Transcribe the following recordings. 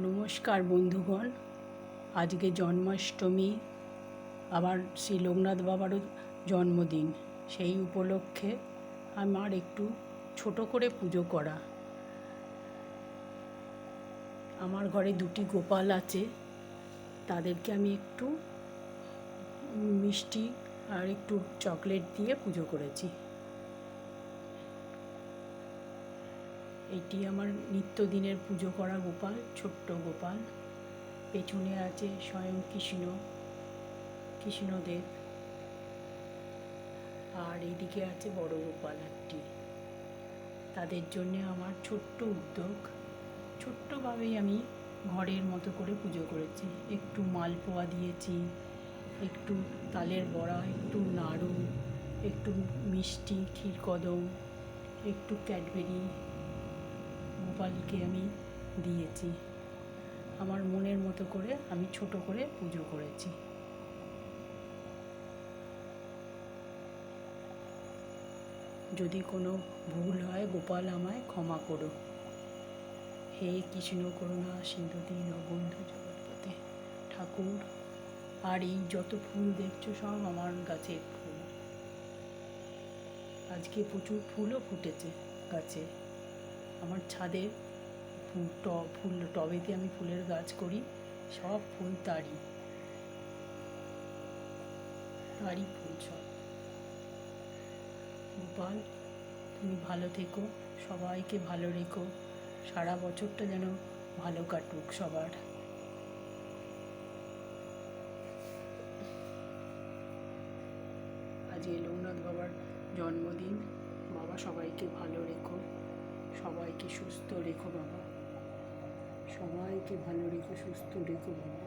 নমস্কার বন্ধুগণ, আজকে জন্মাষ্টমী, আবার শ্রী লোকনাথ বাবারও জন্মদিন। সেই উপলক্ষে আমার একটু ছোট করে পুজো করা। আমার ঘরে দুটি গোপাল আছে, তাদেরকে আমি একটু মিষ্টি আর একটু চকলেট দিয়ে পুজো করেছি। এটি আমার নিত্যদিনের পুজো করা গোপাল, ছোট্ট গোপাল। পেছনে আছে স্বয়ং কৃষ্ণদেব, আর এইদিকে আছে বড় গোপাল একটি। তাদের জন্যে আমার ছোট্ট উদ্যোগ, ছোট্টভাবেই আমি ঘরের মতো করে পুজো করেছি। একটু মালপোয়া দিয়েছি, একটু তালের বড়া, একটু নাড়ু, একটু মিষ্টি ক্ষীরকদম, একটু ক্যাডবেরি গোপালকে আমি দিয়েছি। আমার মনের মতো করে আমি ছোট করে পুজো করেছি। যদি কোনো ভুল হয় গোপাল আমায় ক্ষমা করো। হে কৃষ্ণ করুণা সিন্ধু দীনবন্ধু জগৎপতে ঠাকুর। আর এই যত ফুল দেখছো সব আমার গাছের ফুল। আজকে প্রচুর ফুলও ফুটেছে গাছে। আমার ছাদে টবেতে আমি ফুলের গাছ করি, সব ফুল তারই ফুল সব। গোপাল, তুমি ভালো থেকো, সবাইকে ভালো রেখো, সারা বছরটা যেন ভালো কাটুক সবার। আজকে লোকনাথ বাবার জন্মদিন। বাবা সবাইকে ভালো রেখো, সবাইকে সুস্থ রেখো বাবা, সবাইকে ভালো রেখো, সুস্থ রেখো বাবা।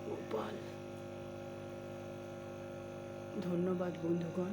গোপাল, ধন্যবাদ বন্ধুগণ।